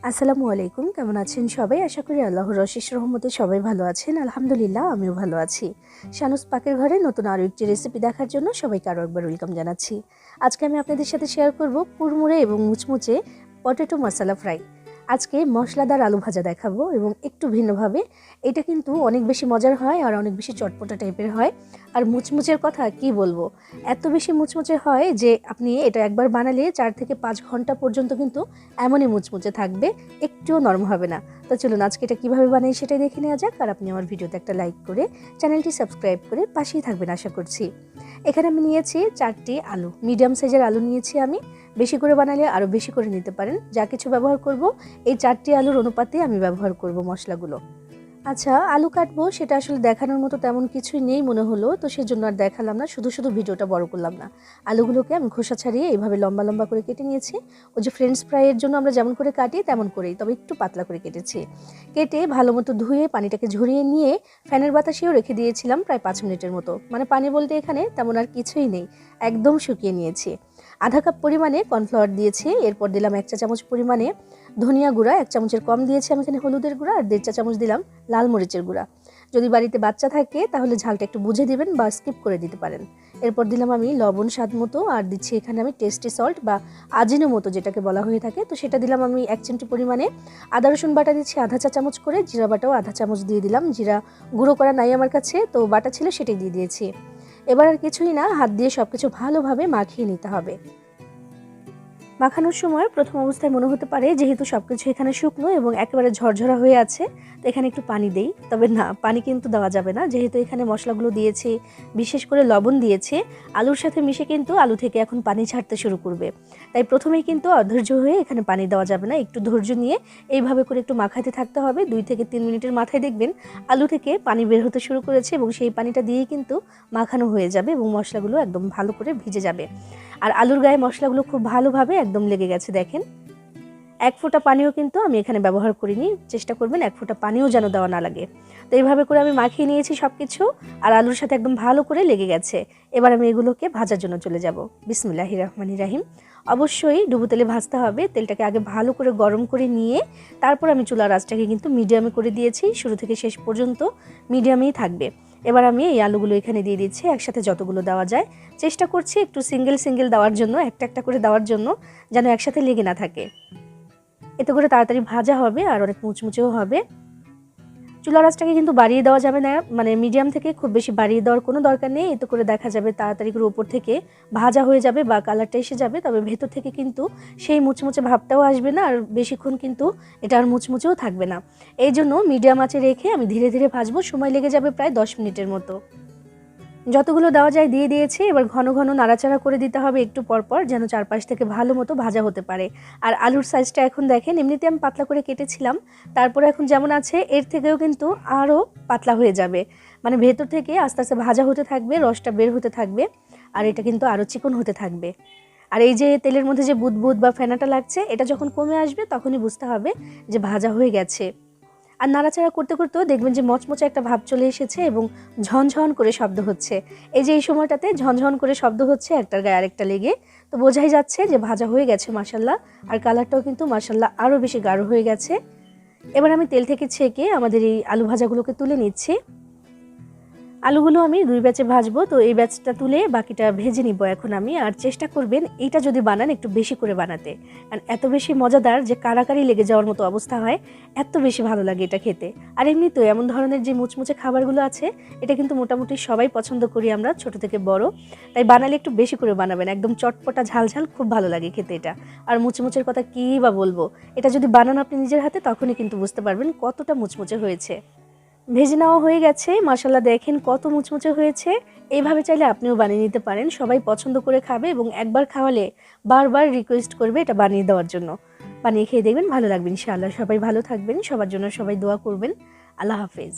আসসালামু আলাইকুম, কেমন আছেন সবাই? আশা করি আল্লাহর অশেষ রহমতে সবাই ভালো আছেন। আলহামদুলিল্লাহ, আমিও ভালো আছি। শানুস পাকের ঘরে নতুন আরও একটি রেসিপি দেখার জন্য সবাইকে আরও একবার ওয়েলকাম জানাচ্ছি। আজকে আমি আপনাদের সাথে শেয়ার করব কুড়মুড়ে এবং মুচমুচে পটেটো মশলা ফ্রাই। আজকে মশলাদার আলু ভাজা দেখাবো এবং একটু ভিন্নভাবে। এটা কিন্তু অনেক বেশি মজার হয় আর অনেক বেশি চটপটা টাইপের হয়। আর মুচমুচের কথা কি বলবো, এত বেশি মুচমুচে হয় যে আপনি এটা একবার বানালে 4 থেকে 5 ঘন্টা পর্যন্ত কিন্তু এমনই মুচমুচে থাকবে, একটুও নরম হবে না। তো চলুন আজকে এটা কীভাবে বানাই সেটাই দেখে নেওয়া যাক। আর আপনি আমার ভিডিওতে একটা লাইক করে চ্যানেলটি সাবস্ক্রাইব করে পাশেই থাকবেন আশা করছি। এখানে আমি নিয়েছি 4টি আলু, মিডিয়াম সাইজের আলু নিয়েছি আমি। বেশি করে বানালে আরও বেশি করে নিতে পারেন। যা কিছু ব্যবহার করব এই 4টি আলুর অনুপাতে আমি ব্যবহার করব মশলাগুলো। আচ্ছা, আলু কাটবো সেটা আসলে দেখানোর মতো তেমন কিছুই নেই মনে হলো, তো সেজন্য আর দেখালাম না, শুধু শুধু ভিডিওটা বড় করলাম না। আলুগুলোকে আমি খোসা ছাড়িয়ে এইভাবে লম্বা লম্বা করে কেটে নিয়েছি। ওই যে ফ্রেঞ্চ ফ্রাইয়ের জন্য আমরা যেমন করে কাটি তেমন করেই, তবে একটু পাতলা করে কেটেছি। কেটে ভালো মতো ধুয়ে পানিটাকে ঝরিয়ে নিয়ে ফ্যানের বাতাসেও রেখে দিয়েছিলাম প্রায় 5 মিনিটের মতো। মানে পানি বলতে এখানে তেমন আর কিছুই নেই, একদম শুকিয়ে নিয়েছি। আধা কাপ পরিমাণে কর্নফ্লাওয়ার দিয়েছি, এরপর দিলাম 1 চা চামচ পরিমাণে ধনিয়া গুঁড়া, 1 চামচের কম দিয়েছি আমি এখানে হলুদের গুঁড়া, আর 1.5 চা চামচ দিলাম লাল মরিচের গুঁড়া। যদি বাড়িতে বাচ্চা থাকে তাহলে ঝালটা একটু বুঝে দিবেন বা স্কিপ করে দিতে পারেন। এরপর দিলাম আমি লবণ স্বাদ মতো, আর দিচ্ছি এখানে আমি টেস্টি সল্ট বা আজিনোমোটো যেটাকে বলা হয়ে থাকে, তো সেটা দিলাম আমি 1 চিমটি পরিমাণে। আদা রসুন বাটা দিচ্ছি আধা চা চামচ করে, জিরা বাটাও আধা চামচ দিয়ে দিলাম। জিরা গুঁড়ো করা নাই আমার কাছে, তো বাটা ছিল সেটাই দিয়ে দিয়েছি। এবার আর কিছুই না, হাত দিয়ে সব কিছু ভালোভাবে মাখিয়ে নিতে হবে। মাখানোর সময় প্রথম অবস্থায় মনে হতে পারে যেহেতু সব কিছু এখানে শুকনো এবং একেবারে ঝরঝরা হয়ে আছে, তো এখানে একটু পানি দেই, তবে না, পানি কিন্তু দেওয়া যাবে না। যেহেতু এখানে মশলাগুলো দিয়েছি, বিশেষ করে লবণ দিয়েছি, আলুর সাথে মিশে কিন্তু আলু থেকে এখন পানি ছাড়তে শুরু করবে। তাই প্রথমেই কিন্তু অধৈর্য হয়ে এখানে পানি দেওয়া যাবে না, একটু ধৈর্য নিয়ে এইভাবে করে একটু মাখাতে থাকতে হবে। 2 থেকে 3 মিনিটের মাথায় দেখবেন আলু থেকে পানি বের হতে শুরু করেছে এবং সেই পানিটা দিয়েই কিন্তু মাখানো হয়ে যাবে এবং মশলাগুলো একদম ভালো করে ভিজে যাবে। আর আলুর গায়ে মশলাগুলো খুব ভালোভাবে একদম লেগে গেছে দেখেন। 1 ফোঁটা পানিও কিন্তু আমি এখানে ব্যবহার করিনি, চেষ্টা করবেন 1 ফোঁটা পানিও যেন দেওয়া না লাগে। তো এইভাবে করে আমি মাখিয়ে নিয়েছি সব কিছু, আর আলুর সাথে একদম ভালো করে লেগে গেছে। এবার আমি এগুলোকে ভাজার জন্য চলে যাব। বিসমিল্লাহির রহমানির রহিম। অবশ্যই ডুবো তেলে ভাজতে হবে, তেলটাকে আগে ভালো করে গরম করে নিয়ে তারপর আমি চুলার আঁচটাকে কিন্তু মিডিয়ামে করে দিয়েছি, শুরু থেকে শেষ পর্যন্ত মিডিয়ামেই থাকবে। এবার আমি এই আলুগুলো এখানে দিয়ে দিচ্ছি, একসাথে যতগুলো দেওয়া যায়। চেষ্টা করছি একটু সিঙ্গেল সিঙ্গেল দেওয়ার জন্য, একটা একটা করে দেওয়ার জন্য, যেন একসাথে লেগে না থাকে। এতে করে তাড়াতাড়ি ভাজা হবে আর অনেক মুচমুচেও হবে। চুলার আঁচটাকে কিন্তু বাড়িয়ে দেওয়া যাবে না, মানে মিডিয়াম থেকে খুব বেশি বাড়িয়ে দেওয়ার কোনো দরকার নেই। এতে করে দেখা যাবে তাড়াতাড়ি করে উপর থেকে ভাজা হয়ে যাবে বা কালারটা এসে যাবে, তবে ভেতর থেকে কিন্তু সেই মুচমুচে ভাবটাও আসবে না, আর বেশিক্ষণ কিন্তু এটা আর মুচমুচেও থাকবে না। এই জন্য মিডিয়াম আঁচে রেখে আমি ধীরে ধীরে ভাজবো, সময় লেগে যাবে প্রায় 10 মিনিটের মতো। যতগুলো দেওয়া যায় দিয়ে দিয়েছি। এবার ঘন ঘন নাড়াচাড়া করে দিতে হবে একটু পরপর, যেন চারপাশ থেকে ভালো মতো ভাজা হতে পারে। আর আলুর সাইজটা এখন দেখেন, এমনিতে আমি পাতলা করে কেটেছিলাম, তারপরে এখন যেমন আছে এর থেকেও কিন্তু আরও পাতলা হয়ে যাবে। মানে ভেতর থেকে আস্তে আস্তে ভাজা হতে থাকবে, রসটা বের হতে থাকবে, আর এটা কিন্তু আরও চিকন হতে থাকবে। আর এই যে তেলের মধ্যে যে বুদবুদ বা ফেনাটা লাগছে, এটা যখন কমে আসবে তখনই বুঝতে হবে যে ভাজা হয়ে গেছে। আর নাড়াচাড়া করতে করতেও দেখবেন যে মচমচে একটা ভাব চলে এসেছে এবং ঝনঝন করে শব্দ হচ্ছে। এই যে এই সময়টাতে ঝনঝন করে শব্দ হচ্ছে একটার গায়ে আরেকটা লেগে, তো বোঝাই যাচ্ছে যে ভাজা হয়ে গেছে মাশাল্লাহ। আর কালারটাও কিন্তু মাশাল্লাহ আরও বেশি গাঢ় হয়ে গেছে। এবার আমি তেল থেকে ছেঁকে আমাদের এই আলু ভাজাগুলোকে তুলে নিচ্ছি। আলুগুলো আমি 2 ব্যাচে ভাজবো, তো এই ব্যাচটা তুলে বাকিটা ভেজে নিব এখন আমি। আর চেষ্টা করবেন এইটা যদি বানান একটু বেশি করে বানাতে, কারণ এত বেশি মজাদার যে কারাকারি লেগে যাওয়ার মতো অবস্থা হয়, এত বেশি ভালো লাগে এটা খেতে। আর এমনি তো এমন ধরনের যে মুচমুচে খাবারগুলো আছে, এটা কিন্তু মোটামুটি সবাই পছন্দ করি আমরা, ছোট থেকে বড়। তাই বানালে একটু বেশি করে বানাবেন, একদম চটপটা ঝালঝাল খুব ভালো লাগে খেতে এটা। আর মুচমুচের কথা কী বা বলবো, এটা যদি বানান আপনি নিজের হাতে তখনই কিন্তু বুঝতে পারবেন কতটা মুচমুচে হয়েছে। ভেজে নেওয়া হয়ে গেছে, মাশাআল্লাহ দেখেন কত মুচমুচে হয়েছে। এইভাবে চাইলে আপনিও বানিয়ে নিতে পারেন, সবাই পছন্দ করে খাবে এবং একবার খাওয়ালে বারবার রিকোয়েস্ট করবে এটা বানিয়ে দেওয়ার জন্য। বানিয়ে খেয়ে দেখবেন, ভালো লাগবে ইনশাআল্লাহ। সবাই ভালো থাকবেন, সবার জন্য সবাই দোয়া করবেন। আল্লাহ হাফেজ।